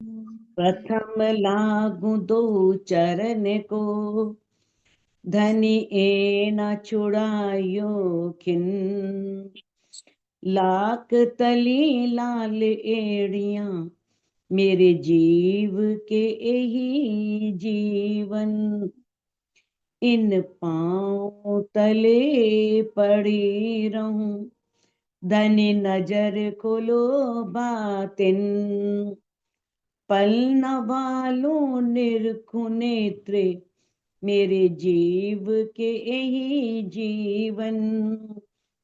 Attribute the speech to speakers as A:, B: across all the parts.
A: प्रथम लागू दो चरण को, धनी ए न छुड़ायो खिन। लाख तली लाल एड़ियां, मेरे जीव के यही जीवन। इन पांव तले पड़ी रहूं, धनी नजर खोलो बातिन। पल न वालों निरखु नेत्रे, मेरे जीव के यही जीवन।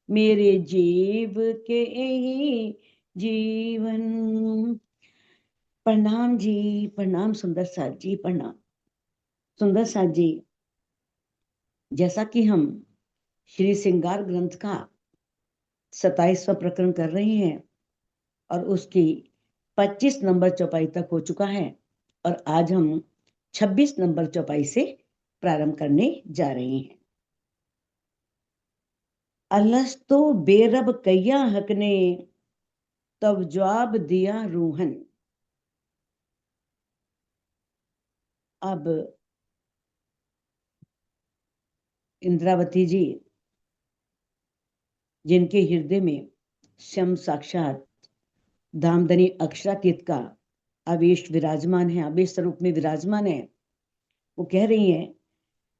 A: मेरे जीव के यही जीवन। प्रणाम जी, प्रणाम सुंदर साथ जी, प्रणाम सुंदर साथ जी। जैसा कि हम श्री श्रृंगार ग्रंथ का 27वां प्रकरण कर रहे हैं और उसकी 25 नंबर चौपाई तक हो चुका है, और आज हम 26 नंबर चौपाई से प्रारंभ करने जा रहे हैं। अलस्तो बेरब कैया हक ने, तब जवाब दिया रूहन। अब इंद्रावती जी, जिनके हृदय में स्वयं साक्षात धामधनी अक्षरातीत का आवेश विराजमान है, आवेश स्वरूप में विराजमान है, वो कह रही हैं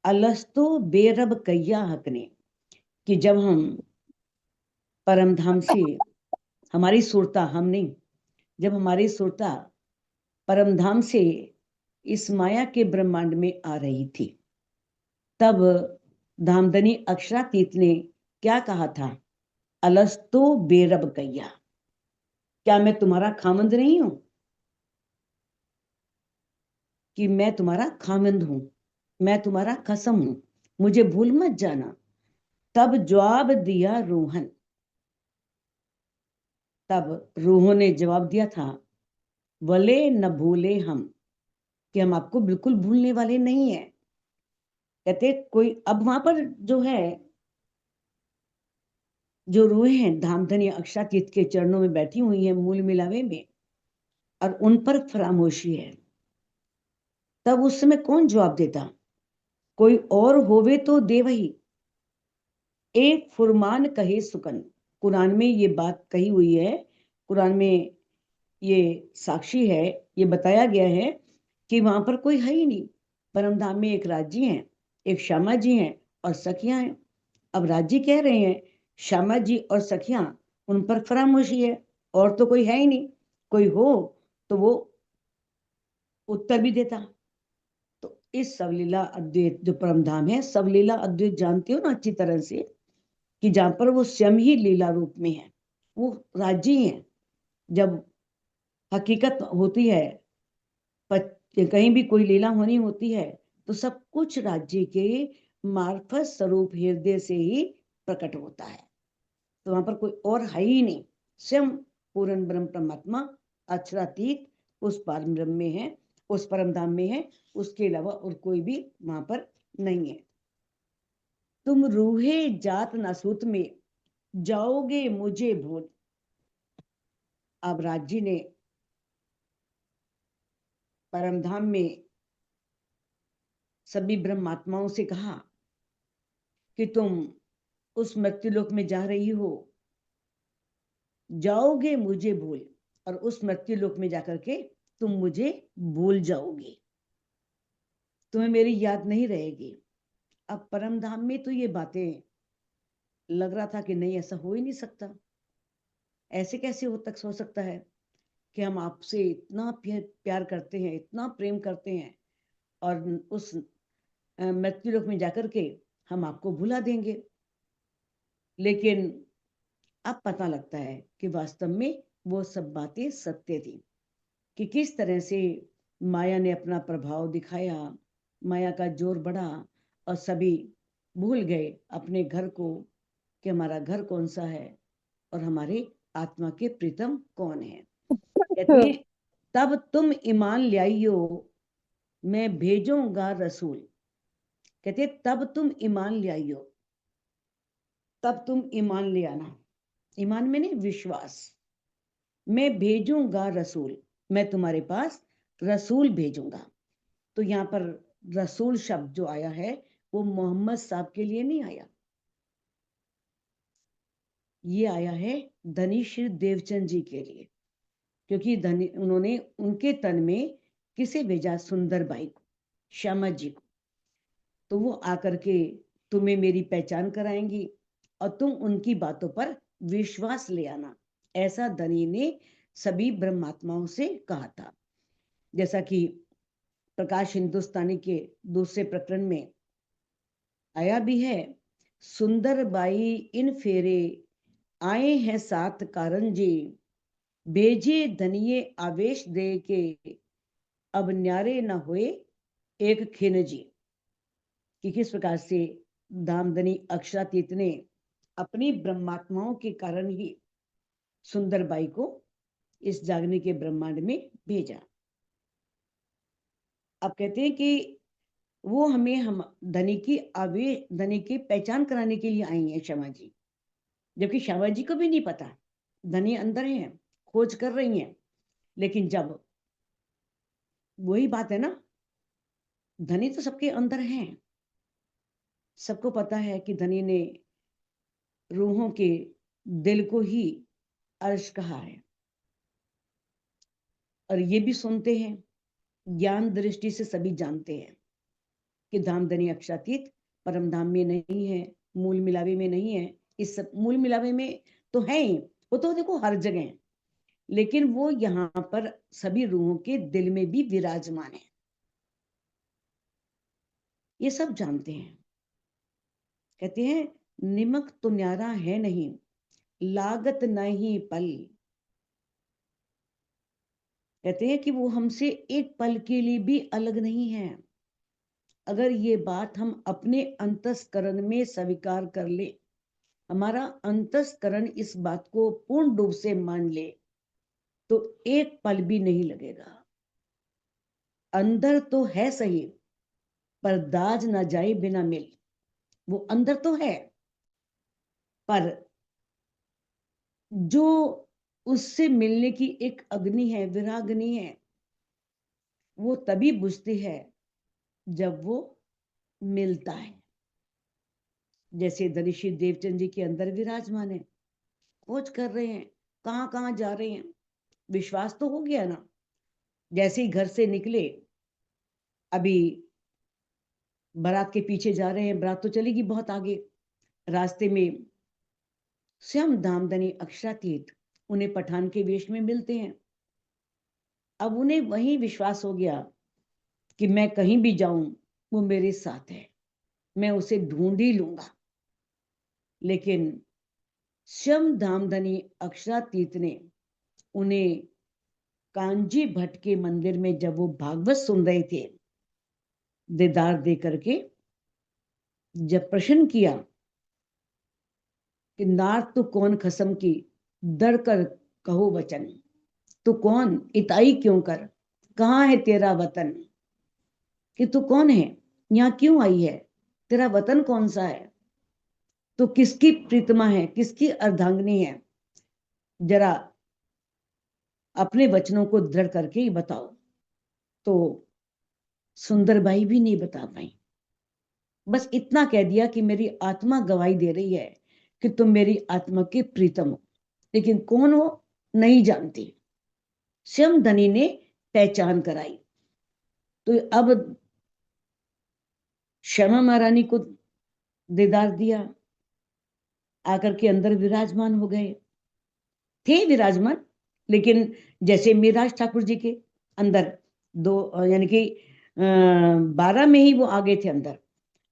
A: अलस्तो बेरब कैया हक ने, कि जब हम परम धाम से हमारी सुरता, हम नहीं, जब हमारी सुरता परम धाम से इस माया के ब्रह्मांड में आ रही थी, तब धामधनी अक्षरातीत ने क्या कहा था? अलस्तो बेरब कैया, क्या मैं तुम्हारा खामंद नहीं हूं? कि मैं तुम्हारा खामंद हूं, मैं तुम्हारा कसम हूं, मुझे भूल मत जाना। तब जवाब दिया रूहन, तब रूहों ने जवाब दिया था, वले न भूले हम, कि हम आपको बिल्कुल भूलने वाले नहीं है। कहते कोई, अब वहां पर जो है, जो रूहें हैं धामधनी अक्षरातीत के चरणों में बैठी हुई हैं मूल मिलावे में, और उन पर फरामोशी है। तब उस समय कौन जवाब देता? कोई और होवे तो दे वही, एक फुरमान कहे सुकन। कुरान में ये बात कही हुई है, कुरान में ये साक्षी है, ये बताया गया है कि वहां पर कोई है ही नहीं। परमधाम में एक राजी हैं, एक श्यामा जी हैं और सखियां हैं। अब राजी कह रहे हैं श्यामा जी और सखियां, उन पर फरामोशी है, और तो कोई है ही नहीं। कोई हो तो वो उत्तर भी देता। तो इस सवलीला अद्वैत जो परमधाम है, सवलीला अद्वैत जानते हो ना अच्छी तरह से, कि जहां पर वो स्वयं ही लीला रूप में है, वो राजी हैं। जब हकीकत होती है, कहीं भी कोई लीला होनी होती है, तो सब कुछ राज्य के मार्फत स्वरूप हृदय से ही प्रकट होता है। तो वहां पर कोई और है ही नहीं, स्वयं पूर्ण ब्रह्म परमात्मा अक्षरातीत उस परम ब्रह्म में है, उस परम धाम में है, उसके अलावा और कोई भी वहां पर नहीं है। तुम रूहे जात नासूत में, जाओगे मुझे भूल। अब राज्य ने परमधाम में सभी ब्रह्मात्माओं से कहा कि तुम उस मृत्युलोक में जा रही हो, जाओगे मुझे भूल, और उस मृत्युलोक में जाकर के तुम मुझे भूल जाओगे, तुम्हें मेरी याद नहीं रहेगी। अब परमधाम में तो ये बातें लग रहा था कि नहीं, ऐसा हो ही नहीं सकता। ऐसे कैसे हो सकता है कि हम आपसे इतना प्यार करते हैं, इतना प्रेम करते हैं, और उस मृत्युलोक में जाकर के हम आपको भुला देंगे। लेकिन अब पता लगता है कि वास्तव में वो सब बातें सत्य थी, कि किस तरह से माया ने अपना प्रभाव दिखाया, माया का जोर बढ़ा, और सभी भूल गए अपने घर को, कि हमारा घर कौन सा है और हमारे आत्मा के प्रीतम कौन है। कहती है तब तुम ईमान ले आइयो, मैं भेजूंगा रसूल। कहते तब तुम ईमान ले आइयो, तब तुम ईमान ले आना, ईमान में नहीं, विश्वास। मैं भेजूंगा रसूल, मैं तुम्हारे पास रसूल भेजूंगा। तो यहाँ पर रसूल शब्द जो आया है वो मोहम्मद साहब के लिए नहीं आया, ये आया है धनी श्री देवचंद जी के लिए, क्योंकि धनी उन्होंने उनके तन में किसे भेजा, सुंदरबाई को, श्यामा जी को। तो वो आकर के तुम्हें मेरी पहचान कराएंगी और तुम उनकी बातों पर विश्वास ले आना, ऐसा धनी ने सभी ब्रह्मात्माओं से कहा था। जैसा कि प्रकाश हिंदुस्तानी के दूसरे प्रकरण में आया भी है, सुंदरबाई इन फेरे आए हैं सात कारंजे, भेजे धनिये आवेश दे के, अब न्यारे न हुए एक खिनजी। कि किस प्रकार से दामदनी अक्षरातीत ने अपनी ब्रह्मात्माओं के कारण ही सुंदरबाई को इस जागने के ब्रह्मांड में भेजा। अब कहते हैं कि वो हमें हम धनी की पहचान कराने के लिए आई हैं श्यामा जी, जबकि श्यामा जी को भी नहीं पता धनी अंदर है, खोज कर रही हैं। लेकिन जब वही बात है ना, धनी तो सबके अंदर हैं, सबको पता है कि धनी ने रूहों के दिल को ही अर्श कहा है, और ये भी सुनते हैं, ज्ञान दृष्टि से सभी जानते हैं कि धामधनी अक्षरातीत परम धाम में नहीं है, मूल मिलावे में नहीं है। इस मूल मिलावे में तो है ही, वो तो देखो हर जगह है, लेकिन वो यहाँ पर सभी रूहों के दिल में भी विराजमान है, ये सब जानते हैं। कहते हैं निमक तो न्यारा है नहीं, लागत नहीं पल। कहते हैं कि वो हमसे एक पल के लिए भी अलग नहीं है। अगर ये बात हम अपने अंतस्करण में स्वीकार कर ले, हमारा अंतस्करण इस बात को पूर्ण रूप से मान ले, तो एक पल भी नहीं लगेगा। अंदर तो है सही, पर दाज ना जाए बिना मिल। वो अंदर तो है, पर जो उससे मिलने की एक अग्नि है, विराग्नि है, वो तभी बुझती है जब वो मिलता है। जैसे धनिश्री देवचंद जी के अंदर विराजमान है, खोज कर रहे हैं, कहाँ कहाँ जा रहे हैं, विश्वास तो हो गया ना। जैसे ही घर से निकले, अभी बारात के पीछे जा रहे हैं, बारात तो चलेगी बहुत आगे, रास्ते में स्वयं धामधनी अक्षरातीत उन्हें पठान के वेश में मिलते हैं। अब उन्हें वही विश्वास हो गया कि मैं कहीं भी जाऊं वो मेरे साथ है, मैं उसे ढूंढ ही लूंगा। लेकिन स्वयं धामधनी अक्षरातीत ने उन्हें कांजी भट्ट के मंदिर में जब वो भागवत सुन रहे थे, दीदार दे करके जब प्रश्न किया कि नार तू कौन खसम की, डर कर कहो वचन, तू कौन इताई क्यों कर, कहाँ है तेरा वतन। कि तू कौन है, यहाँ क्यों आई है, तेरा वतन कौन सा है, तो किसकी प्रीतमा है, किसकी अर्धांगिनी है, जरा अपने वचनों को दृढ़ करके ही बताओ। तो सुंदरबाई भी नहीं बता पाई, बस इतना कह दिया कि मेरी आत्मा गवाही दे रही है कि तुम मेरी आत्मा के प्रीतम हो, लेकिन कौन हो नहीं जानती। स्वयं धनी ने पहचान कराई। तो अब श्यामा महारानी को दीदार दिया, आकर के अंदर विराजमान हो गए, थे विराजमान, लेकिन जैसे मिराज ठाकुर जी के अंदर दो, यानी कि 12 में ही वो आ गए थे अंदर।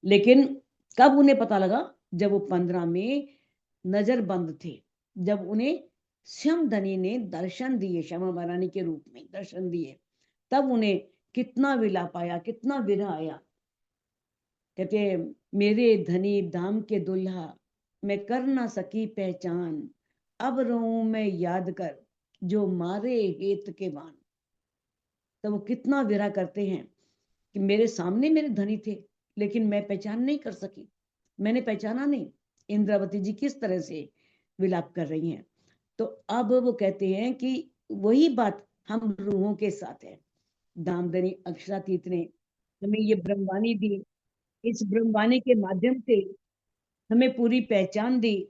A: लेकिन कब उन्हें पता लगा, जब वो 15 में नजरबंद थे, जब उन्हें स्वयं धनी ने दर्शन दिए, श्यामा महारानी के रूप में दर्शन दिए, तब उन्हें कितना विलाप आया, कितना विरह आया। कहते मेरे धनी धाम के दुल्हा, मैं कर ना सकी पहचान, अब रहूं मैं याद कर जो मारे हेत के बान। तो वो कितना विरह करते हैं कि मेरे सामने मेरे धनी थे, लेकिन मैं पहचान नहीं कर सकी, मैंने पहचाना नहीं। इंद्रावती जी किस तरह से विलाप कर रही हैं। तो अब वो कहते हैं कि वही बात हम रूहों के साथ है, दामदनी अक्षरातीत ने हमें ये ब्रह्मवाणी दी। इस ब्रह्मवाणी के माध्यम से हमें पूरी पहचान दी,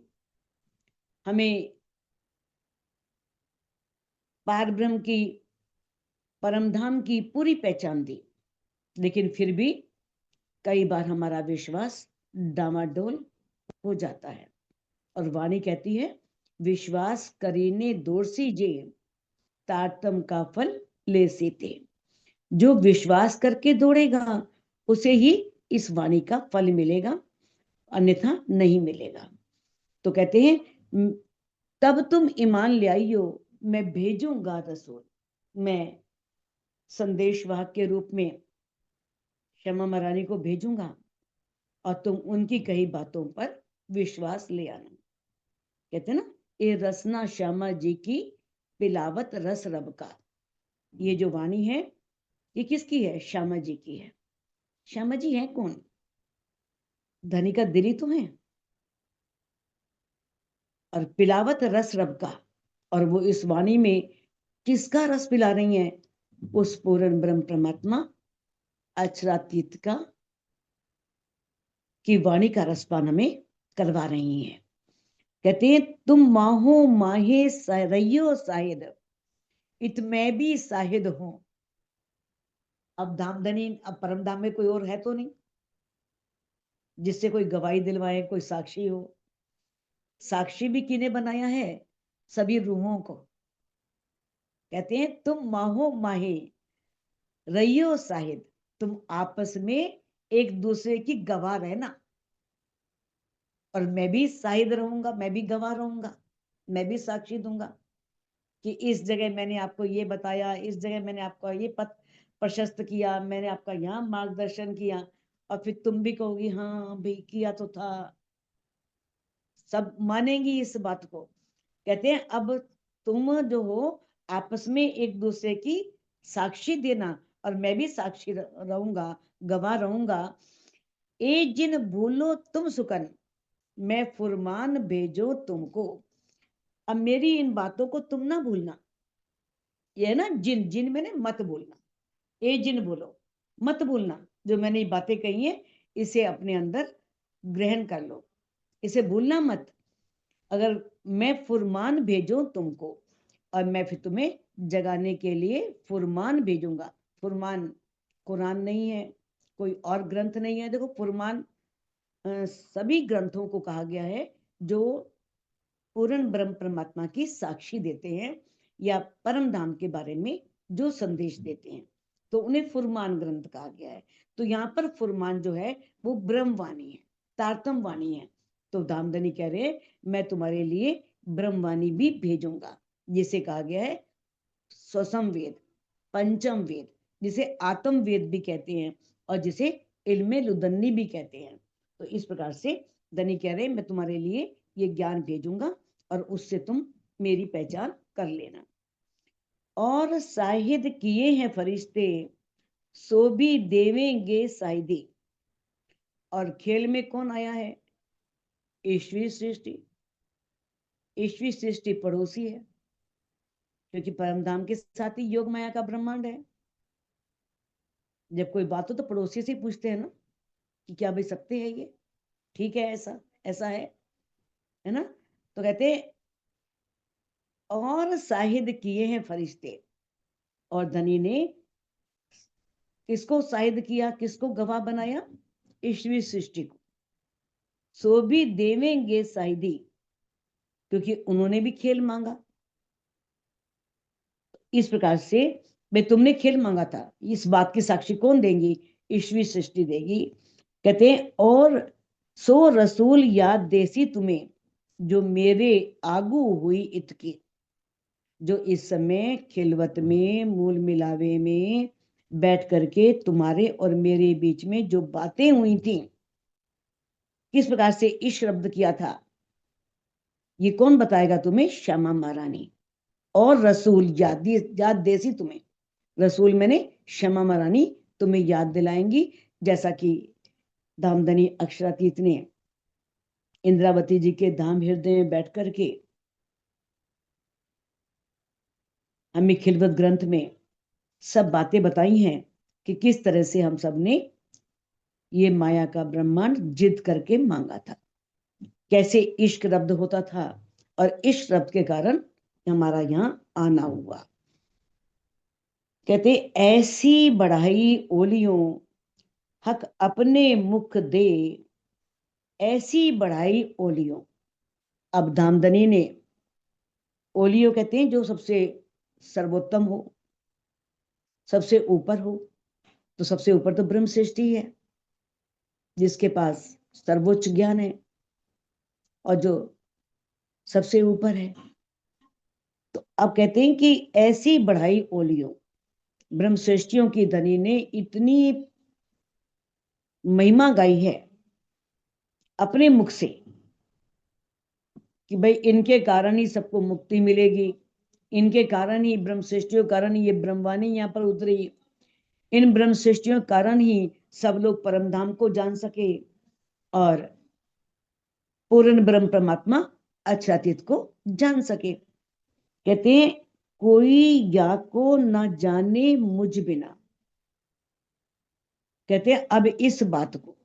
A: हमें पार ब्रह्म की, परम धाम की पूरी पहचान दी। लेकिन फिर भी कई बार हमारा विश्वास डामाडोल हो जाता है। और वाणी कहती है, विश्वास करीने दोषी जे तारतम का फल ले सीते। जो विश्वास करके दौड़ेगा उसे ही इस वाणी का फल मिलेगा, अन्यथा नहीं मिलेगा। तो कहते हैं, तब तुम ईमान ले आइयो, मैं भेजूंगा रसूल। मैं संदेशवाहक के रूप में क्षमा महारानी को भेजूंगा और तुम उनकी कही बातों पर विश्वास ले आना। कहते हैं ना, ये रसना श्यामा जी की पिलावत रस रब का। ये जो वाणी है ये किसकी है? श्यामा जी की है। श्यामा जी है कौन? धनी का दिली तो है, और पिलावत रस रब का। और वो इस वाणी में किसका रस पिला रही हैं? उस पूर्ण ब्रह्म परमात्मा अक्षरातीत का की वाणी का रसपान हमें करवा रही हैं। कहते हैं, तुम माहो माहे रहियो साहिद, इत मैं भी साहिद हूं। अब धामधनी, अब परम धाम में कोई और है तो नहीं जिससे कोई गवाही दिलवाए, कोई साक्षी हो। साक्षी भी किने बनाया है? सभी रूहों को। कहते हैं, तुम माहो माहे रहियो साहिद, तुम आपस में एक दूसरे की गवाह रहना। और मैं भी शाहिद रहूंगा, मैं भी गवाह रहूंगा, मैं भी साक्षी दूंगा कि इस जगह मैंने आपको ये बताया, इस जगह मैंने आपको ये पथ प्रशस्त किया, मैंने आपका यहाँ मार्गदर्शन किया। और फिर तुम भी कहोगी, हाँ भाई किया तो था। सब मानेंगी इस बात को। कहते हैं, अब तुम जो हो आपस में एक दूसरे की साक्षी देना, और मैं भी साक्षी रहूंगा, गवाह रहूंगा। ए जिन भूलो तुम सुकन, मैं फुरमान भेजो तुमको। अब मेरी इन बातों को तुम ना भूलना। ये है ना जिन, जिन मैंने मत भूलना। ए जिन बोलो, मत भूलना। जो मैंने ये बातें कही है इसे अपने अंदर ग्रहण कर लो, इसे भूलना मत। अगर मैं फुरमान भेजूं तुमको, और मैं फिर तुम्हें जगाने के लिए फुरमान भेजूंगा। फुरमान कुरान नहीं है, कोई और ग्रंथ नहीं है। देखो, फुरमान सभी ग्रंथों को कहा गया है जो पूर्ण ब्रह्म परमात्मा की साक्षी देते हैं या परम धाम के बारे में जो संदेश देते हैं, तो उन्हें फुरमान ग्रंथ कहा गया है। तो यहाँ पर फुरमान जो है वो ब्रह्म वाणी है, तारतम वाणी है। तो दामदनी कह रहे हैं, मैं तुम्हारे लिए ब्रह्म वाणी भी भेजूंगा, जिसे कहा गया है स्वसम वेद, पंचम वेद, जिसे आत्म वेद भी कहते हैं और जिसे इल्मे लुदन्नी भी कहते हैं। तो इस प्रकार से दनी कह रहे हैं, मैं तुम्हारे लिए ये ज्ञान भेजूंगा और उससे तुम मेरी पहचान कर लेना। और साहिद किए हैं फरिश्ते, सो भी देवेंगे साहिदी। और खेल में कौन आया है? ईश्वरी सृष्टि। ईश्वरी सृष्टि पड़ोसी है, क्योंकि परमधाम के साथ ही योग माया का ब्रह्मांड है। जब कोई बात हो तो पड़ोसी से पूछते हैं ना कि क्या भाई सत्य है ये, ठीक है, ऐसा ऐसा है ना। तो कहते हैं, और साहिद किए हैं फरिश्ते। और धनी ने किसको साहिद किया, किसको गवाह बनाया? ईश्वरी सृष्टि को। सो भी देवेंगे साहिदी, क्योंकि उन्होंने भी खेल मांगा। इस प्रकार से मैं, तुमने खेल मांगा था, इस बात की साक्षी कौन देंगी? ईश्वरी सृष्टि देगी। कहते हैं, और सो रसूल याद देसी तुम्हें, जो मेरे आगू हुई इतकी। जो इस समय खिलवत में, मूल मिलावे में बैठ करके तुम्हारे और मेरे बीच में जो बातें हुई थी, किस प्रकार से इस शब्द किया था, ये कौन बताएगा तुम्हें? श्यामा महारानी। और रसूल याद देसी तुम्हें, रसूल मैंने श्यामा महारानी तुम्हें याद दिलाएंगी। जैसा कि धामधनी अक्षरातीत ने इंद्रावती जी के धाम हृदय में बैठ करके हमें खिलवत ग्रंथ में सब बातें बताई हैं कि किस तरह से हम सब ने ये माया का ब्रह्मांड जिद करके मांगा था, कैसे इश्क रब्द होता था और इश्क रब्द के कारण हमारा यहाँ आना हुआ। कहते ऐसी बढ़ाई ओलियों हक अपने मुख दे, ऐसी बढ़ाई ओलियों। अब धामधनी ने, ओलियो कहते हैं जो सबसे सर्वोत्तम हो, सबसे ऊपर हो, तो सबसे ऊपर तो ब्रह्म सृष्टि है जिसके पास सर्वोच्च ज्ञान है और जो सबसे ऊपर है। तो अब कहते हैं कि ऐसी बढ़ाई ओलियों, ब्रह्म सृष्टियों की धनी ने इतनी महिमा गाई है अपने मुख से कि भाई इनके कारण ही सबको मुक्ति मिलेगी, इनके कारण ही, ब्रह्म सृष्टियों कारण ही ये ब्रह्मवाणी यहाँ पर उतरी, इन ब्रह्म सृष्टियों के कारण ही सब लोग परम धाम को जान सके और पूर्ण ब्रह्म परमात्मा अक्षरातीत को जान सके। कहते हैं कोई या को न जाने मुझ बिना। कहते हैं अब इस बात को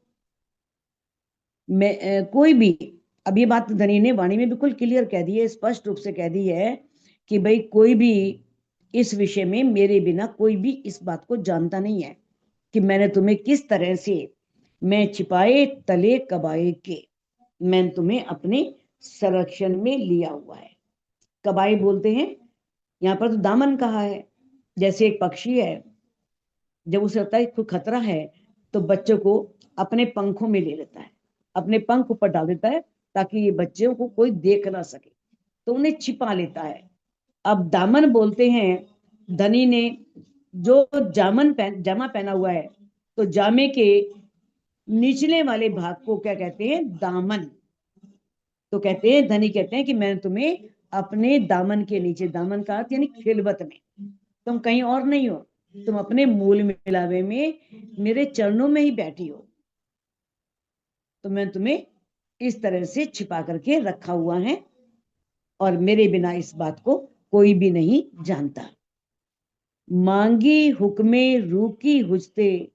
A: मैं कोई भी, अब ये बात धनी ने वाणी में बिल्कुल क्लियर कह दी है, स्पष्ट रूप से कह दी है कि भाई कोई भी इस विषय में मेरे बिना कोई भी इस बात को जानता नहीं है कि मैंने तुम्हें किस तरह से, मैं छिपाए तले कबाए के, मैंने तुम्हें अपने संरक्षण में लिया हुआ है। कबाए बोलते हैं यहाँ पर तो दामन कहा है। जैसे एक पक्षी है, जब उसे लगता है कोई खतरा है तो बच्चों को अपने पंखों में ले लेता है, अपने पंख ऊपर डाल देता है ताकि ये बच्चों को कोई देख ना सके, तो उन्हें छिपा लेता है। अब दामन बोलते हैं धनी ने जो जामा पहना हुआ है, तो जामे के निचले वाले भाग को क्या कहते हैं? दामन। तो कहते हैं, धनी कहते हैं कि मैंने तुम्हें अपने दामन के नीचे, दामन का अर्थ यानी खिलवत में, तुम कहीं और नहीं हो, तुम अपने मूल मिलावे में मेरे चरणों में ही बैठी हो, तो मैं तुम्हें इस तरह से छिपा करके रखा हुआ है और मेरे बिना इस बात को कोई भी नहीं जानता। मांगी हुक्मे रूकी हुजते,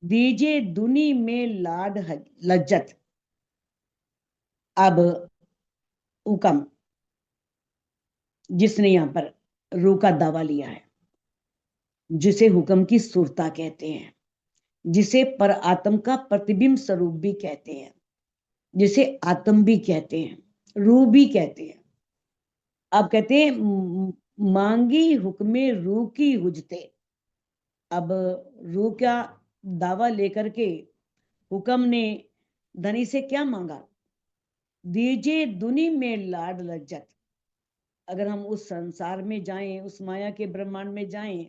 A: दीजे दुनी में लाड लज्जत। अब हुक्म, जिसने यहां पर रू का दावा लिया है, जिसे हुक्म की सुरता कहते हैं, जिसे पर आत्म का प्रतिबिंब स्वरूप भी कहते हैं, जिसे आत्म भी कहते हैं, रू भी कहते हैं। अब कहते हैं मांगी हुक्मे रू की हुजते। अब रू का दावा लेकर के हुक्म ने धनी से क्या मांगा? दीजे दुनी में लाड लज्जत। अगर हम उस संसार में जाएं, उस माया के ब्रह्मांड में जाएं,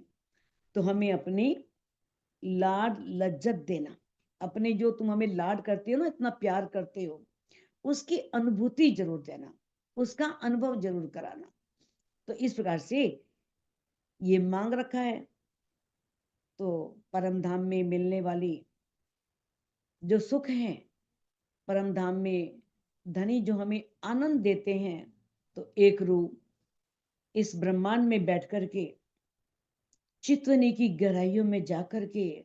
A: तो हमें अपनी लाड लज्जत देना, अपने जो तुम हमें लाड करते हो ना, इतना प्यार करते हो, उसकी अनुभूति जरूर देना, उसका अनुभव जरूर कराना। तो इस प्रकार से ये मांग रखा है। तो परम धाम में मिलने वाली जो सुख है, परम धाम में धनी जो हमें आनंद देते हैं, तो एक रूप इस ब्रह्मांड में बैठ करके, चित्तवनी की गहराइयों में जाकर के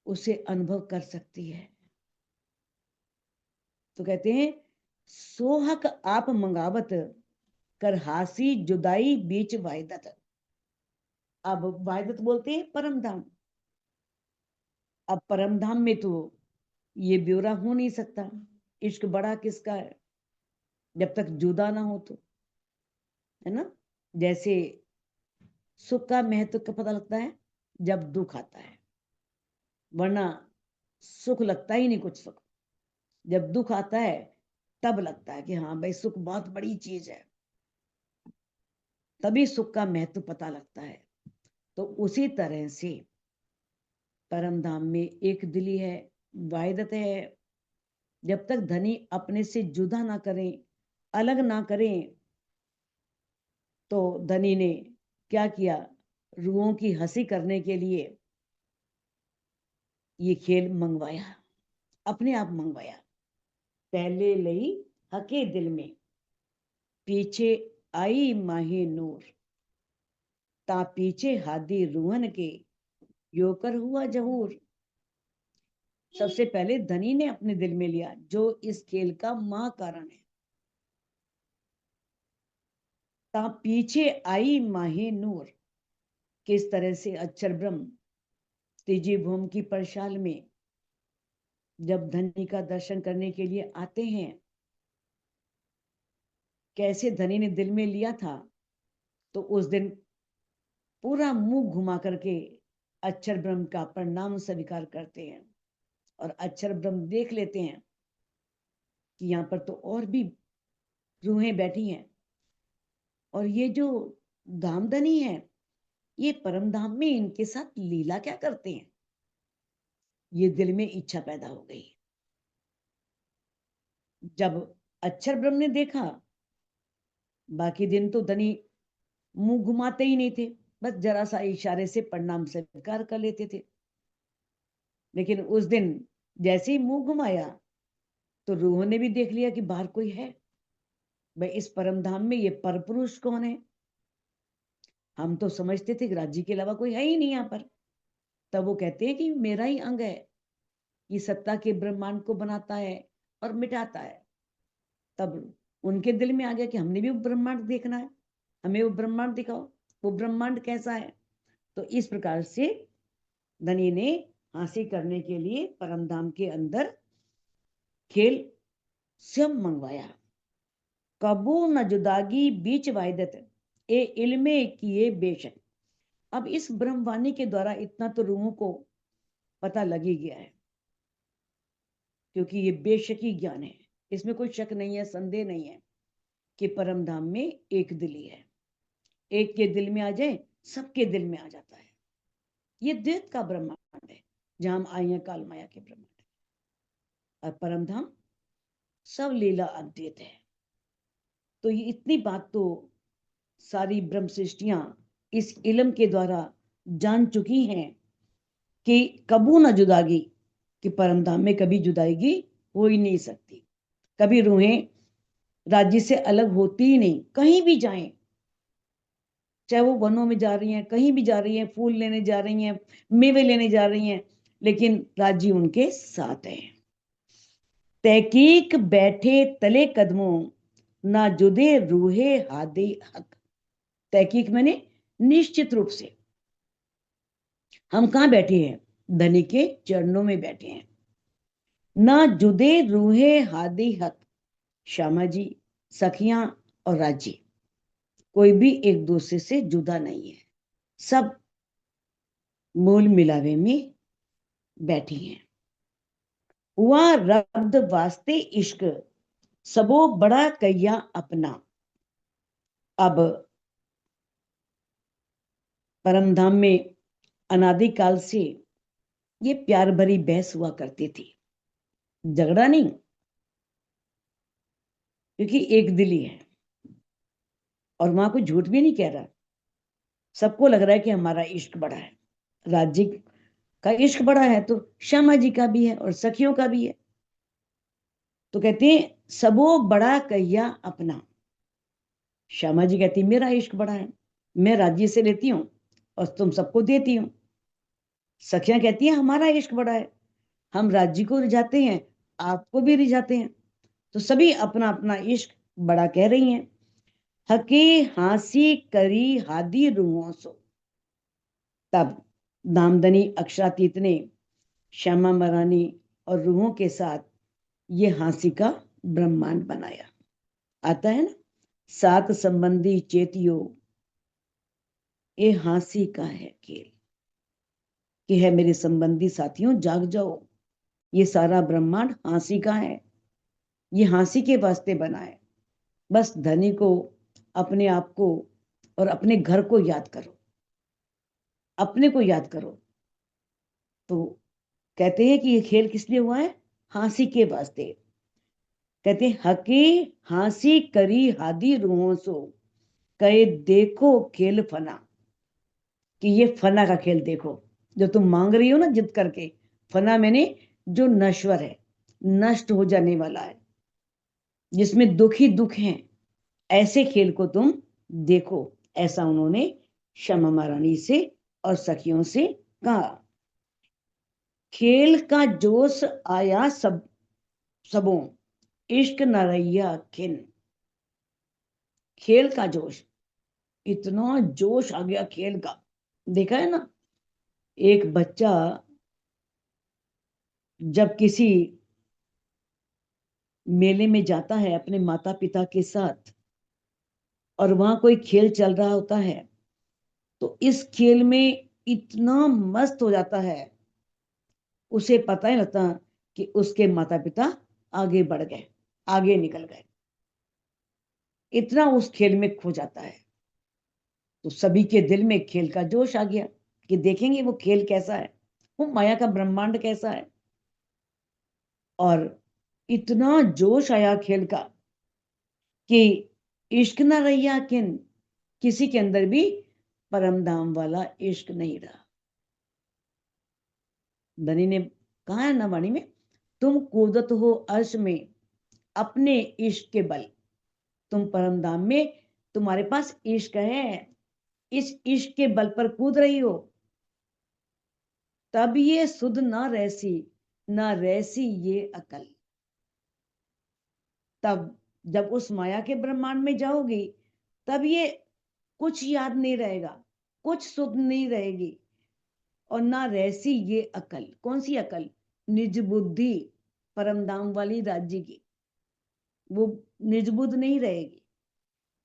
A: उसे अनुभव कर सकती है। तो कहते हैं सोहक आप मंगावत, कर हासी जुदाई बीच वायदत। अब वायदत बोलते हैं परम धाम। अब परम धाम में तो ये ब्योरा हो नहीं सकता, इश्क बड़ा किसका है जब तक जुदा ना हो, तो है ना। जैसे सुख का महत्व का पता लगता है जब दुख आता है, वरना सुख लगता ही नहीं कुछ। सुख जब दुख आता है तब लगता है कि हाँ भाई सुख बहुत बड़ी चीज है, तभी सुख का महत्व पता लगता है। तो उसी तरह से परम धाम में एक दिली है, वायदत है। जब तक धनी अपने से जुदा ना करें, अलग ना करें, तो धनी ने क्या किया? रूहों की हंसी करने के लिए ये खेल मंगवाया, अपने आप मंगवाया। पहले लई हके दिल में, पीछे आई माहे नूर, ता पीछे हादी रूहन के, योकर हुआ जहूर। सबसे पहले धनी ने अपने दिल में लिया, जो इस खेल का महा कारण है। ता पीछे आई माहे नूर, किस तरह से अक्षर ब्रह्म तीजी भूमि की परशाल में जब धनी का दर्शन करने के लिए आते हैं, कैसे धनी ने दिल में लिया था, तो उस दिन पूरा मुंह घुमा करके अक्षर ब्रह्म का प्रणाम स्वीकार करते हैं। और अक्षर ब्रह्म देख लेते हैं कि यहाँ पर तो और भी रूहें बैठी हैं, और ये जो धामधनी है, ये परम धाम में इनके साथ लीला क्या करते हैं। ये दिल में इच्छा पैदा हो गई। जब अक्षर ब्रह्म ने देखा, बाकी दिन तो धनी मुंह घुमाते ही नहीं थे, बस जरा सा इशारे से प्रणाम स्वीकार कर लेते थे। लेकिन उस दिन जैसे ही मुंह घुमाया, तो रूहों ने भी देख लिया कि बाहर कोई है। भाई, इस परम धाम में ये पर पुरुष कौन है। हम तो समझते थे कि राज्य के अलावा कोई है ही नहीं यहाँ पर। तब वो कहते हैं कि मेरा ही अंग है, ये सत्ता के ब्रह्मांड को बनाता है और मिटाता है। तब उनके दिल में आ गया कि हमने भी वो ब्रह्मांड देखना है, हमें वो ब्रह्मांड दिखाओ, वो ब्रह्मांड कैसा है। तो इस प्रकार से धनी ने हासिल करने के लिए परमधाम के अंदर खेल सब मंगवाया। कबू न जुदागी बीच वायदत, ए इल्मे किए बेशक। अब इस ब्रह्मवाणी के द्वारा इतना तो रूहों को पता लग ही गया है, क्योंकि ये बेशकी ज्ञान है। इसमें कोई शक नहीं है, संदेह नहीं है कि परम धाम में एक दिली है। एक के दिल में आ जाए, सबके दिल में आ जाता है। ये द्वैत का ब्रह्मांड है, जहां हम आए हैं काल माया के ब्रह्मांड। और परम धाम सब लीला अद्वैत है। तो ये इतनी बात तो सारी ब्रह्म सृष्टियां इस इल्म के द्वारा जान चुकी हैं कि कबू न जुदागी, कि परम धाम में कभी जुदाईगी हो ही नहीं सकती। कभी रूहें राज्य से अलग होती ही नहीं, कहीं भी जाएं, चाहे वो वनों में जा रही हैं, कहीं भी जा रही हैं, फूल लेने जा रही हैं, मेवे लेने जा रही हैं, लेकिन राज्य उनके साथ है। तहकीक बैठे तले कदमों, ना जुदे रूहे हादे हक। तहकीक मैंने निश्चित रूप से हम कहाँ बैठे हैं, धनी के चरणों में बैठे हैं। ना जुदे रूहे हादी हक, श्यामा जी, सखियां और राजी, कोई भी एक दूसरे से जुदा नहीं है, सब मूल मिलावे में बैठी हैं। हुआ रब्द वास्ते इश्क, सबो बड़ा कैया अपना। अब परमधाम में अनादिकाल से ये प्यार भरी बहस हुआ करती थी, झगड़ा नहीं, क्योंकि एक दिली है और वहां कोई झूठ भी नहीं कह रहा। सबको लग रहा है कि हमारा इश्क बड़ा है, राज्य का इश्क बड़ा है तो श्यामा जी का भी है और सखियों का भी है। तो कहते हैं सबो बड़ा कहिया अपना। श्यामा जी कहती मेरा इश्क बड़ा है, मैं राज्य से लेती हूँ और तुम सबको देती हूँ। सखियां कहती हैं हमारा इश्क बड़ा है, हम राज्य को रिझाते हैं, आपको भी रिझाते हैं। तो सभी अपना अपना इश्क बड़ा कह रही हैं। हके हासी करी हादी रूहों सो। तब दामदनी अक्षरातीत ने श्यामा महारानी और रूहों के साथ ये हांसी का ब्रह्मांड बनाया। आता है ना, सात संबंधी चेतियो, ये हांसी का है खेल, कि है मेरे संबंधी साथियों जाग जाओ, ये सारा ब्रह्मांड हांसी का है, ये हांसी के वास्ते बना है। बस धनी को, अपने आप को और अपने घर को याद करो, अपने को याद करो। तो कहते हैं कि ये खेल किस लिए हुआ है, हांसी के वास्ते। कहते हैं हकी हांसी करी हादी रूहों सो, कहे देखो खेल फना, कि ये फना का खेल देखो, जो तुम मांग रही हो ना जिद करके। फना मैंने जो नश्वर है, नष्ट हो जाने वाला है, जिसमें दुख ही दुख है, ऐसे खेल को तुम देखो, ऐसा उन्होंने श्यामा महारानी से और सखियों से कहा। खेल का जोश आया सबों, इश्क नरैया खिन। खेल का जोश, इतना जोश आ गया खेल का। देखा है ना, एक बच्चा जब किसी मेले में जाता है अपने माता पिता के साथ और वहां कोई खेल चल रहा होता है, तो इस खेल में इतना मस्त हो जाता है, उसे पता ही लगता कि उसके माता पिता आगे बढ़ गए, आगे निकल गए, इतना उस खेल में खो जाता है। तो सभी के दिल में खेल का जोश आ गया कि देखेंगे वो खेल कैसा है, वो माया का ब्रह्मांड कैसा है। और इतना जोश आया खेल का कि इश्क ना रैया किन, किसी के अंदर भी परम धाम वाला इश्क नहीं रहा। धनी ने कहा है ना वाणी में, तुम कूदत हो अर्श में अपने इश्क के बल। तुम परम धाम में, तुम्हारे पास इश्क है, इस इश्क के बल पर कूद रही हो, तब ये सुध ना रहसी ये अकल। तब जब उस माया के ब्रह्मांड में जाओगी, तब ये कुछ याद नहीं रहेगा, कुछ सुध नहीं रहेगी, और ना रहसी ये अकल। कौन सी अकल? निज बुद्धि, परमधाम वाली राज्य की, वो निजबुद्ध नहीं रहेगी।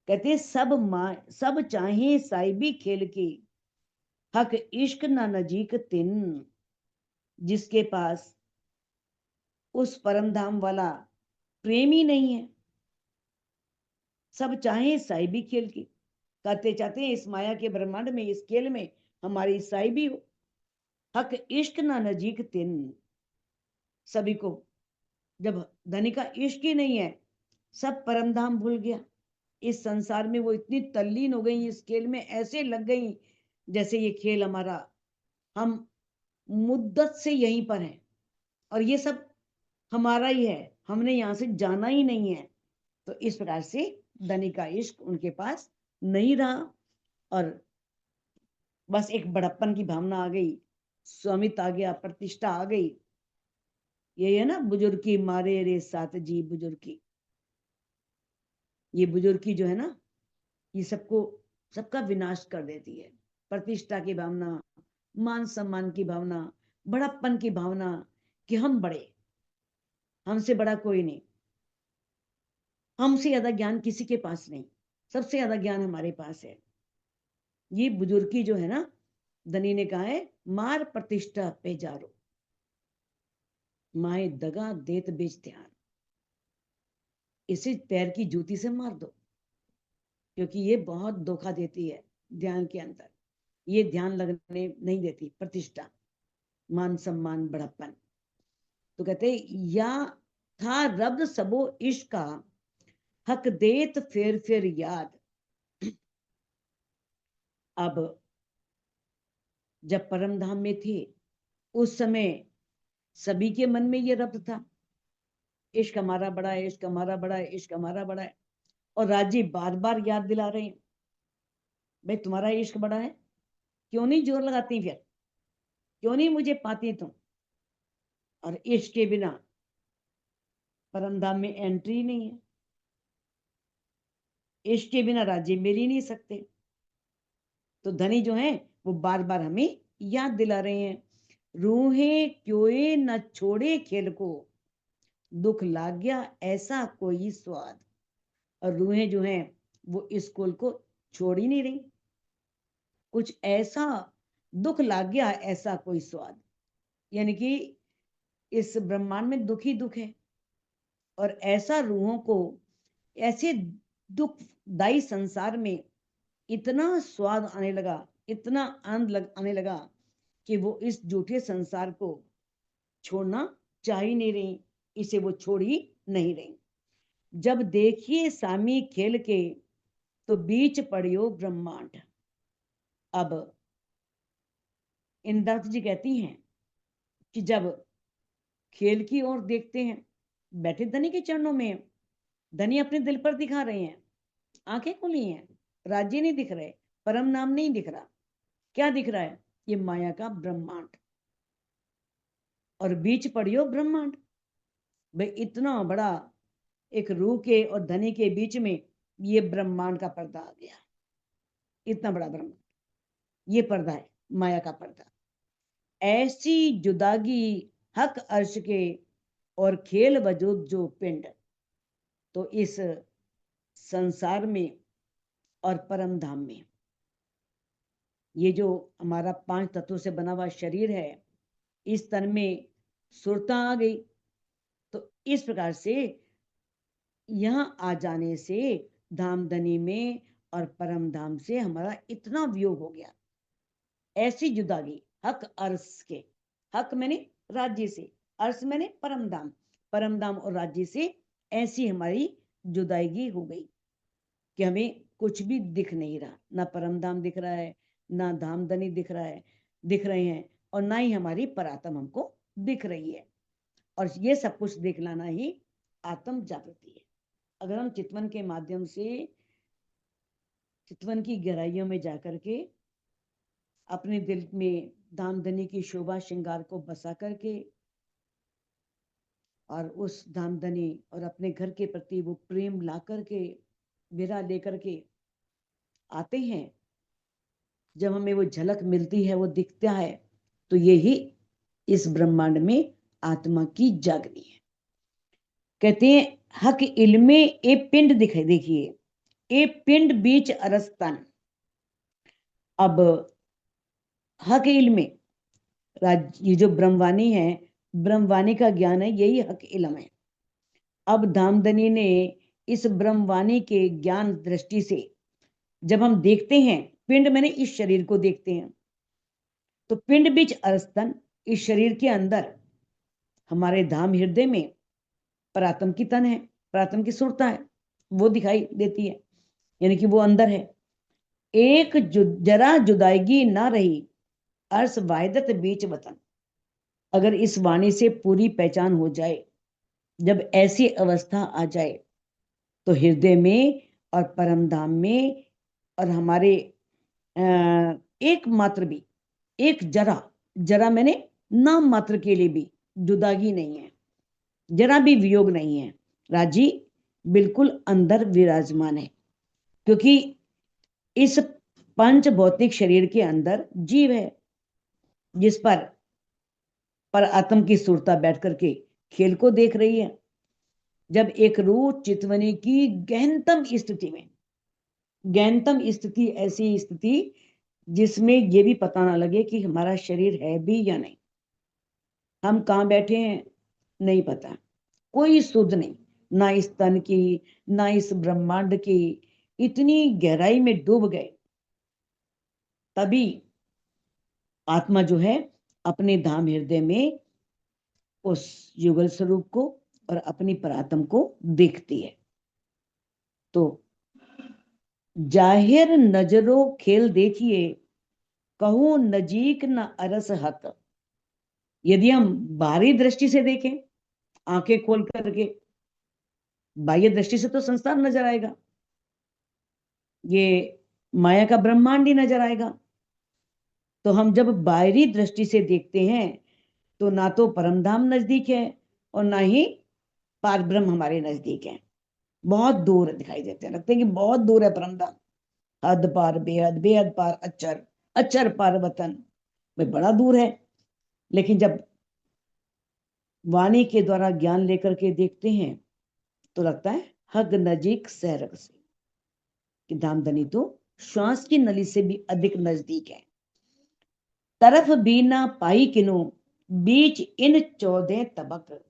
A: कहते सब चाहे साहिबी खेल की, हक इश्क ना नजीक तिन। जिसके पास उस परमधाम वाला प्रेम ही नहीं है, सब चाहे साहिबी खेल की, कहते चाहते हैं इस माया के ब्रह्मांड में, इस खेल में हमारी साहिबी हो। हक इश्क ना नजीक तिन। सभी को जब धनी का इश्क ही नहीं है, सब परमधाम भूल गया। इस संसार में वो इतनी तल्लीन हो गई, इस खेल में ऐसे लग गई जैसे ये खेल हमारा, हम मुद्दत से यहीं पर हैं और ये सब हमारा ही है, हमने यहाँ से जाना ही नहीं है। तो इस प्रकार से धनी का इश्क उनके पास नहीं रहा और बस एक बड़प्पन की भावना आ गई, स्वामित्व आ गया, प्रतिष्ठा आ गई। ये है ना, बुजुर्गी मारे रे सात जी बुजुर्गी। ये बुजुर्गी जो है ना, ये सबको, सबका विनाश कर देती है। प्रतिष्ठा की भावना, मान सम्मान की भावना, बड़प्पन की भावना कि हम बड़े, हमसे बड़ा कोई नहीं, हमसे ज्यादा ज्ञान किसी के पास नहीं, सबसे ज्यादा ज्ञान हमारे पास है। ये बुजुर्गी जो है ना, धनी ने कहा है, मार प्रतिष्ठा पे जारो, माए दगा देत बेच ध्यान। इसे पैर की जूती से मार दो, क्योंकि ये बहुत धोखा देती है ध्यान के अंदर, ये ध्यान लगने नहीं देती। प्रतिष्ठा, मान सम्मान, बड़प्पन। तो कहते या था रब्द सबो इश्क का, हक देत फिर याद। अब जब परम धाम में थे, उस समय सभी के मन में ये रब्द था, इश्क हमारा बड़ा है, इश्क हमारा बड़ा है, इश्क हमारा बड़ा है। और राजी बार बार याद दिला रहे हैं, भाई तुम्हारा इश्क बड़ा है, क्यों नहीं जोर लगाती, फिर क्यों नहीं मुझे पाती तुम। और इश्क के बिना परम धाम में एंट्री नहीं है, इश्क के बिना राज्य मिल ही नहीं सकते। तो धनी जो है वो बार बार हमें याद दिला रहे हैं, रूहें क्यों न छोड़े खेल को, दुख लाग गया ऐसा कोई स्वाद। और रूहें जो हैं वो इस कुल को छोड़ ही नहीं रही, कुछ ऐसा दुख लाग गया ऐसा कोई स्वाद, यानी कि इस ब्रह्मांड में दुख ही दुख है। और ऐसा रूहों को, ऐसे दुखदाई संसार में इतना स्वाद आने लगा, इतना आनंद आने लगा कि वो इस झूठे संसार को छोड़ना चाह ही नहीं रही, इसे वो छोड़ ही नहीं रही। जब देखिए सामी खेल के, तो बीच पड़ियो ब्रह्मांड। अब इंद्रावती जी कहती हैं कि जब खेल की ओर देखते हैं, बैठे धनी के चरणों में, धनी अपने दिल पर दिखा रहे हैं आंखें खुली हैं, राज्य नहीं दिख रहे, परम नाम नहीं दिख रहा। क्या दिख रहा है? ये माया का ब्रह्मांड, और बीच पड़ियो ब्रह्मांड। भाई इतना बड़ा एक रूह के और धनी के बीच में ये ब्रह्मांड का पर्दा आ गया। इतना बड़ा ब्रह्मांड, ये पर्दा है माया का पर्दा। ऐसी जुदागी हक अर्श के और खेल वजूद जो पिंड, तो इस संसार में और परम धाम में ये जो हमारा 5 तत्वों से बना हुआ शरीर है, इस तन में सुरता आ गई। तो इस प्रकार से यहाँ आ जाने से धामधनी में और परम धाम से हमारा इतना वियोग हो गया। ऐसी जुदागी हक अर्श के, हक मैंने राज्य से, अर्श मैंने परम धाम और राज्य से ऐसी हमारी जुदाईगी हो गई कि हमें कुछ भी दिख नहीं रहा। ना परम धाम दिख रहा है, ना धामधनी दिख रहे हैं, और ना ही हमारी परात्म हमको दिख रही है। और ये सब कुछ देख लाना ही आत्म जागृति है। अगर हम चितवन के माध्यम से चितवन की गहराइयों में जाकर के अपने दिल में धामधनी की शोभा श्रृंगार को बसा करके और उस धामधनी और अपने घर के प्रति वो प्रेम ला करके, विरह लेकर के आते हैं, जब हमें वो झलक मिलती है, वो दिखता है, तो यही इस ब्रह्मांड में आत्मा की जागनी है। कहते हैं हक इल्मे ए पिंड दिखे, देखिए ए पिंड बीच अरस्तन। अब हक इल्मे, ये जो ब्रह्मवाणी है, ब्रह्मवाणी का ज्ञान है, यही हक इल्म है। अब धामधनी ने इस ब्रह्मवाणी के ज्ञान दृष्टि से जब हम देखते हैं, पिंड मैंने इस शरीर को देखते हैं, तो पिंड बीच अरस्तन, इस शरीर के अंदर हमारे धाम हृदय में परात्म की तन है, परात्म की सुरता है, वो दिखाई देती है, यानी कि वो अंदर है। एक जरा जुदाईगी ना रही अर्श वायदत बीच वतन। अगर इस वाणी से पूरी पहचान हो जाए, जब ऐसी अवस्था आ जाए, तो हृदय में और परम धाम में और हमारे एक मात्र भी, एक जरा मैंने नाम मात्र के लिए भी जुदागी नहीं है, जरा भी वियोग नहीं है। राजी बिल्कुल अंदर विराजमान है, क्योंकि इस पंच भौतिक शरीर के अंदर जीव है, जिस पर आत्म की सुरता बैठ करके खेल को देख रही है। जब एक रूह चितवनी की गहनतम स्थिति में, गहनतम स्थिति ऐसी स्थिति जिसमें ये भी पता ना लगे कि हमारा शरीर है भी या नहीं, हम कहाँ बैठे हैं नहीं पता, कोई सुध नहीं, ना इस तन की ना इस ब्रह्मांड की, इतनी गहराई में डूब गए। तभी आत्मा जो है अपने धाम हृदय में उस युगल स्वरूप को और अपनी परात्म को देखती है। तो जाहिर नजरों खेल देखिए, कहूं नजीक न अरस हक। यदि हम बाहरी दृष्टि से देखें, आंखें खोल करके, बाह्य दृष्टि से तो संसार नजर आएगा, ये माया का ब्रह्मांड ही नजर आएगा। तो हम जब बाहरी दृष्टि से देखते हैं, तो ना तो परमधाम नजदीक है और ना ही पार ब्रह्म हमारे नजदीक है, बहुत दूर दिखाई देते हैं, लगते हैं कि बहुत दूर है परमधाम। हद पार बेहद, बेहद पार अच्चर, अच्चर पार वतन, भाई बड़ा दूर है। लेकिन जब वाणी के द्वारा ज्ञान लेकर के देखते हैं, तो लगता है हग नजीक सहरग से, कि धामधनी तो श्वास की नली से भी अधिक नजदीक है। तरफ भी ना पाई किनो बीच इन 14 तबक।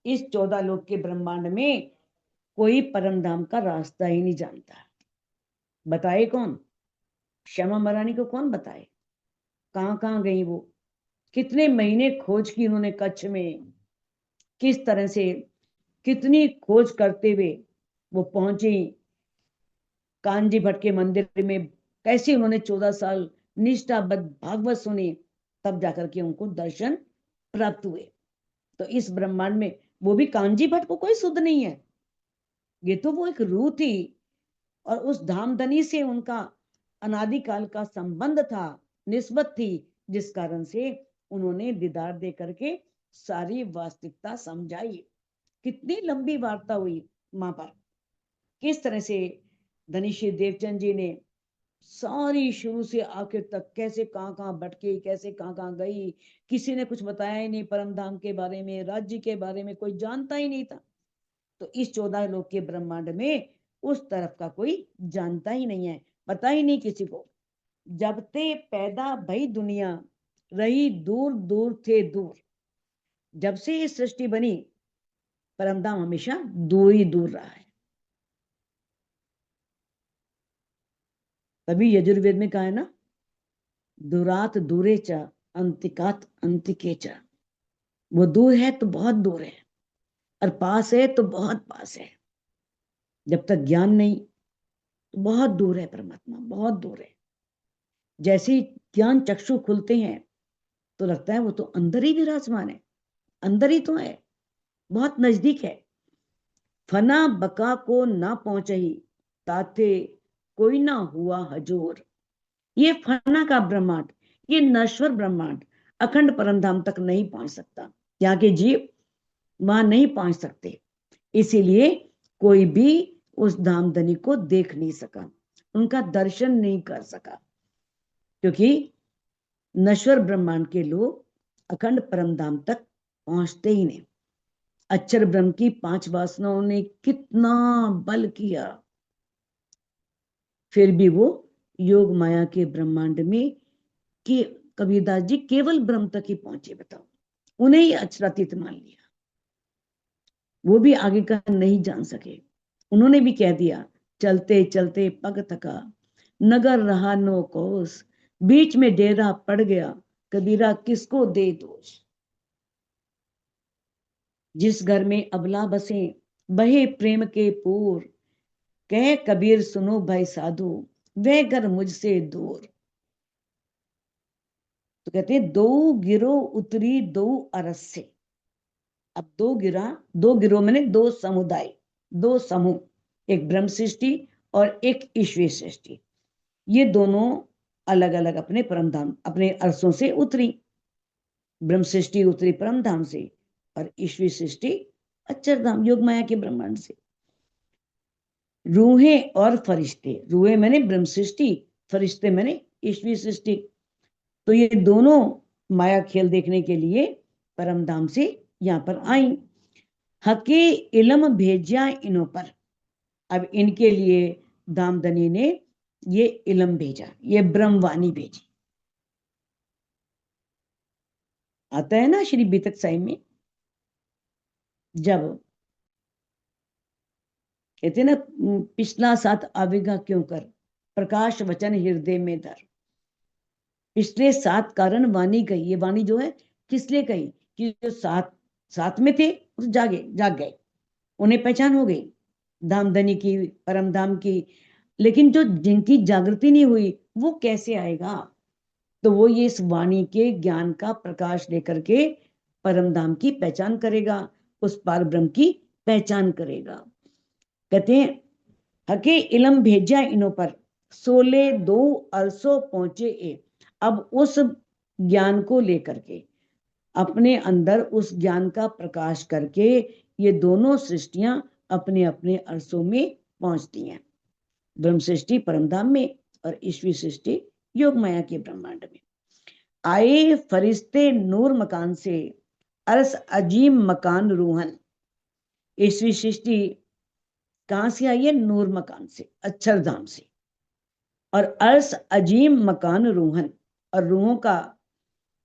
A: इस 14 लोक के ब्रह्मांड में कोई परम धाम का रास्ता ही नहीं जानता। बताए कौन? श्यामा महारानी को कौन बताए? कहां कहां गई वो? कितने महीने खोज की उन्होंने कच्छ में, किस तरह से कितनी खोज करते हुए वो पहुंची कांजी भट्ट के मंदिर में। कैसे उन्होंने 14 साल निष्ठाबद्ध भागवत सुनी, तब जाकर के उनको दर्शन प्राप्त हुए। तो इस ब्रह्मांड में वो भी कांजी भट्ट को कोई सुध नहीं है, ये तो वो एक रूह थी और उस धामधनी से उनका अनादिकाल का संबंध था, निस्बत थी, जिस कारण से उन्होंने दीदार दे करके सारी वास्तविकता समझाई। कितनी लंबी वार्ता हुई मां पर, किस तरह से धनीश्री देवचंद जी ने सारी शुरू से आखिर तक कैसे कहाँ कहाँ भटकी, कैसे कहाँ कहाँ गई, किसी ने कुछ बताया ही नहीं, परम धाम के बारे में, राज्य के बारे में कोई जानता ही नहीं था। तो इस 14 लोक के ब्रह्मांड में उस तरफ का कोई जानता ही नहीं है, पता ही नहीं किसी को। जब ते पैदा भई दुनिया, रही दूर दूर थे दूर। जब से ये सृष्टि बनी, परमधाम हमेशा दूर ही दूर रहा है। तभी यजुर्वेद में कहा है ना, दूरात दूरे च अंतिकात अंतिके च। वो दूर है तो बहुत दूर है, और पास है तो बहुत पास है। जब तक ज्ञान नहीं तो बहुत दूर है परमात्मा, बहुत दूर है। जैसे ही ज्ञान चक्षु खुलते हैं तो लगता है वो तो अंदर ही विराजमान है, अंदर ही तो है, बहुत नजदीक है। फना बका को ना पहुंचे ही, ताते कोई ना हुआ हजूर। ये फना का ब्रह्मांड, ये नश्वर ब्रह्मांड अखंड परमधाम तक नहीं पहुंच सकता। यहाँ के जीव वहां नहीं पहुंच सकते, इसीलिए कोई भी उस धामधनी को देख नहीं सका, उनका दर्शन नहीं कर सका, क्योंकि नश्वर ब्रह्मांड के लोग अखंड परमधाम तक पहुंचते ही नहीं। अक्षर ब्रह्म की 5 वासनाओं ने कितना बल किया, फिर भी वो योग माया के ब्रह्मांड में कि कबीरदास जी केवल ब्रह्म तक ही पहुंचे। बताओ, उन्हें ही अक्षरातीत मान लिया, वो भी आगे का नहीं जान सके। उन्होंने भी कह दिया, चलते चलते पग थका, नगर रहा नो कोस, बीच में डेरा पड़ गया, कबीरा किसको दे दोष। जिस घर में अबला बसे, बहे प्रेम के पूर, कह कबीर सुनो भाई साधु, वह घर मुझसे दूर। तो कहते हैं, दो गिरो उतरी दो अरस से। अब दो गिरोह मैंने दो समुदाय, दो समूह, एक ब्रह्म सृष्टि और एक ईश्वरी सृष्टि। ये दोनों अलग अलग अपने परमधाम, अपने अरसों से उतरी। ब्रह्म सृष्टि उतरी परमधाम से, और ईश्वरी सृष्टि अक्षरधाम योग माया के ब्रह्मांड से। रूहें और फरिश्ते, रूहें मैंने ब्रह्म सृष्टि, फरिश्ते मैंने ईश्वरी सृष्टि। तो ये दोनों माया खेल देखने के लिए परमधाम से यहाँ पर आई। हके इलम भेजा इनों पर। अब इनके लिए दामदनी ने ये इलम भेजा, ये ब्रह्मवाणी भेजी। आता है ना श्री बीतक साहिब में, जब कहते ना, पिछला साथ आवेगा क्यों कर, प्रकाश वचन हृदय में धर। पिछले 7 कारण वाणी कही, ये वाणी जो है किस लिए कही, कि जो साथ में थे जाग गए, उन्हें पहचान हो गई धामधनी की, परमधाम की। लेकिन जो जिनकी जागृति नहीं हुई वो कैसे आएगा, तो वो ये इस वाणी के ज्ञान का प्रकाश लेकर के परमधाम की पहचान करेगा, उस पार ब्रह्म की पहचान करेगा। कहते हैं, हके इलम भेजा इनों पर, 16 दो अरसों पहुंचे ए। अब उस ज्ञान को लेकर के, अपने अंदर उस ज्ञान का प्रकाश करके ये दोनों सृष्टियां अपने अपने अरसों में पहुंचती हैं। ब्रह्म सृष्टि परमधाम में और ईश्वरी सृष्टि योग माया के ब्रह्मांड में। आए फरिश्ते नूर मकान से, अरस अजीम मकान रूहन। ईश्वरी सृष्टि कहां से आई है, नूर मकान से, अक्षरधाम से। और अर्श अजीम मकान रूहन, और रूहों का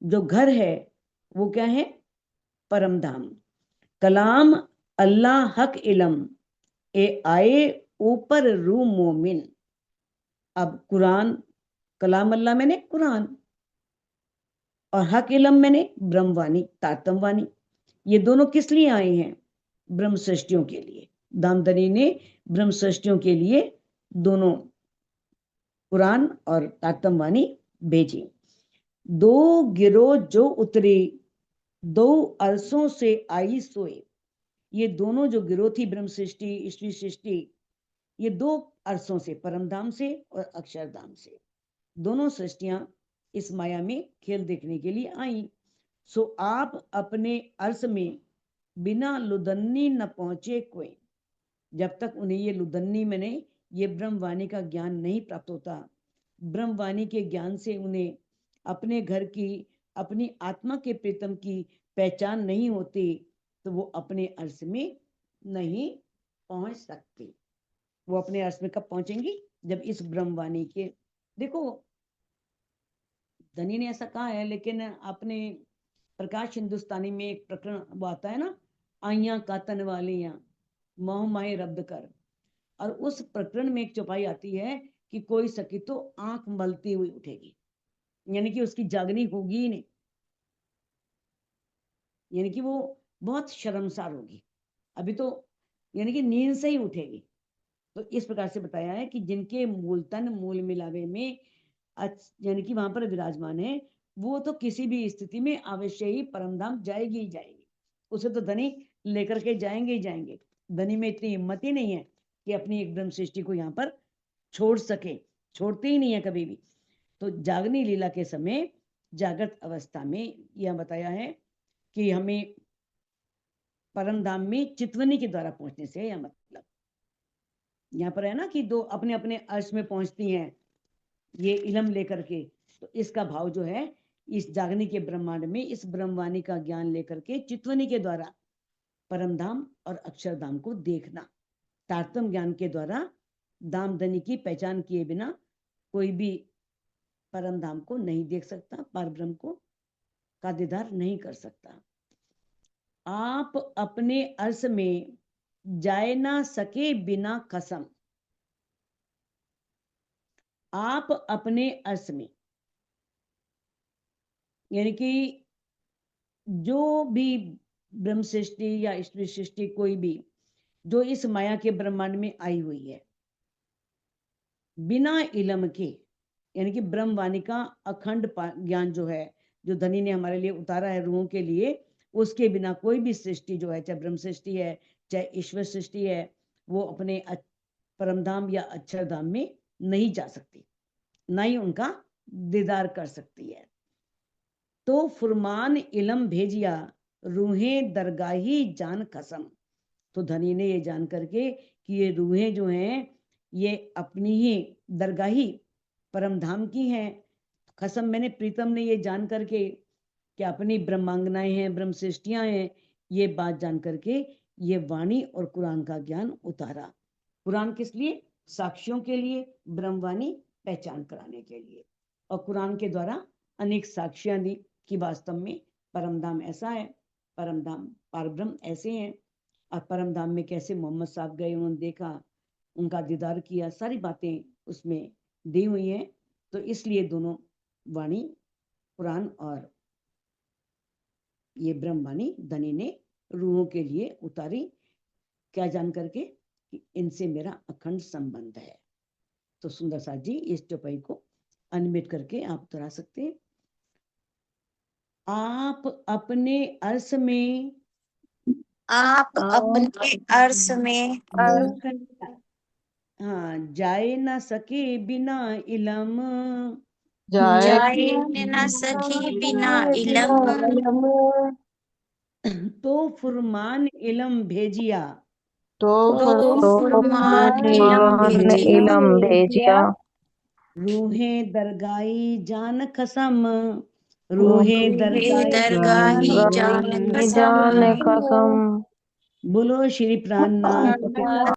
A: जो घर है वो क्या है, परमधाम। कलाम अल्लाह हक इलम, ए आए ऊपर रू मोमिन। अब कुरान, कलाम अल्लाह मैंने कुरान, और हक इलम मैंने ब्रह्मवाणी, तारतमवाणी। ये दोनों किस लिए आए हैं, ब्रह्म सृष्टियों के लिए। दामदनी ने ब्रह्म सृष्टियों के लिए दोनों कुरान और तारतमवाणी भेजी। दो गिरोह जो उतरी, दो अरसों से आई सोए। ये दोनों जो गिरोह थी, ब्रह्म सृष्टि ईश्वरी सृष्टि, ये दो अरसों से, परमधाम से और अक्षरधाम से, दोनों सृष्टियां इस माया में खेल देखने के लिए आई। सो आप अपने अर्श में बिना लुदन्नी न पहुंचे कोई। जब तक उन्हें ये लुदन्नी में नहीं, ये ब्रह्मवाणी का ज्ञान नहीं प्राप्त होता, ब्रह्मवाणी के ज्ञान से उन्हें अपने घर की, अपनी आत्मा के प्रीतम की पहचान नहीं होती, तो वो अपने अर्श में नहीं पहुंच सकती। वो अपने अर्श में कब पहुंचेंगी? जब इस ब्रह्मवाणी के, देखो धनी ने ऐसा कहा है, लेकिन आपने प्रकाश हिंदुस्तानी में एक प्रकरण वो आता है ना, आइयां कातन वालियां मोह माए रब्द कर, और उस प्रकरण में एक चौपाई आती है कि कोई सकी तो आंख मलती हुई उठेगी, यानी कि उसकी जागनी होगी ही नहीं, यानी कि वो बहुत शर्मसार होगी, अभी तो यानी कि नींद से ही उठेगी। तो इस प्रकार से बताया है कि जिनके मूल तन मूल मिलावे में यानी कि वहां पर विराजमान है, वो तो किसी भी स्थिति में अवश्य ही परमधाम जाएगी ही जाएगी। उसे तो धनी लेकर के जाएंगे ही जाएंगे। धनी में इतनी हिम्मत ही नहीं है कि अपनी एक ब्रह्म सृष्टि को यहाँ पर छोड़ सके, छोड़ते ही नहीं है कभी भी। तो जागनी लीला के समय जागृत अवस्था में यह बताया है कि हमें परमधाम में चितवनी के द्वारा पहुंचने से, या मतलब यहाँ पर है ना कि दो अपने अपने अर्श में पहुंचती हैं ये इलम लेकर के, तो इसका भाव जो है इस जागनी के ब्रह्मांड में इस ब्रह्मवाणी का ज्ञान लेकर के चितवनी के द्वारा परमधाम और अक्षरधाम को देखना। तारतम ज्ञान के द्वारा दामदनी की पहचान किए बिना कोई भी परमधाम को नहीं देख सकता, परब्रह्म को का दीदार नहीं कर सकता। आप अपने अर्श में जाए ना सके बिना कसम। आप अपने अर्श में, यानी कि जो भी ब्रह्म सृष्टि या ईश्वर सृष्टि कोई भी जो इस माया के ब्रह्मांड में आई हुई है, बिना इलम के, यानी कि ब्रह्मवाणी का अखंड ज्ञान जो है, जो धनी ने हमारे लिए उतारा है रूहों के लिए, उसके बिना कोई भी सृष्टि जो है, चाहे ब्रह्म सृष्टि है चाहे ईश्वर सृष्टि है, वो अपने परमधाम या अक्षरधाम में नहीं जा सकती, ना ही उनका दीदार कर सकती है। तो फुरमान इलम भेजिया रूहें दरगाही जान कसम। तो धनी ने ये जान करके कि ये रूहें जो हैं ये अपनी ही दरगाही परमधाम की हैं, कसम मैंने प्रीतम ने ये जान करके कि अपनी ब्रह्मांगनाएं हैं, ब्रह्म सृष्टियां हैं, ये बात जान करके ये वाणी और कुरान का ज्ञान उतारा। कुरान किस लिए? साक्षियों के लिए, ब्रह्मवाणी पहचान कराने के लिए, और कुरान के द्वारा अनेक साक्षियां दी कि वास्तव में परमधाम ऐसा है, परमधाम परब्रह्म ऐसे हैं, और परमधाम में कैसे मोहम्मद साहब गए, उन्होंने देखा, उनका दीदार किया, सारी बातें उसमें दी हुई हैं। तो इसलिए दोनों वाणी, कुरान और ये ब्रह्मवाणी धनी ने रूहों के लिए उतारी, क्या जान करके कि इनसे मेरा अखंड संबंध है। तो सुंदर साथ जी इस चौपाई को अनम्यूट करके आप दोहरा सकते हैं। आप अपने अर्श में,
B: आप अपने अर्श में
A: हाँ, जाए ना सके बिना इलम,
B: जाए न सकी बिना इलम,
A: तो फुरमान इलम भेजिया,
B: तो फुरमान इलम भेजिया,
A: रूहें दरगाही जान कसम, रूहें
B: दरगाही जान कसम।
A: बोलो श्री प्राणनाथ।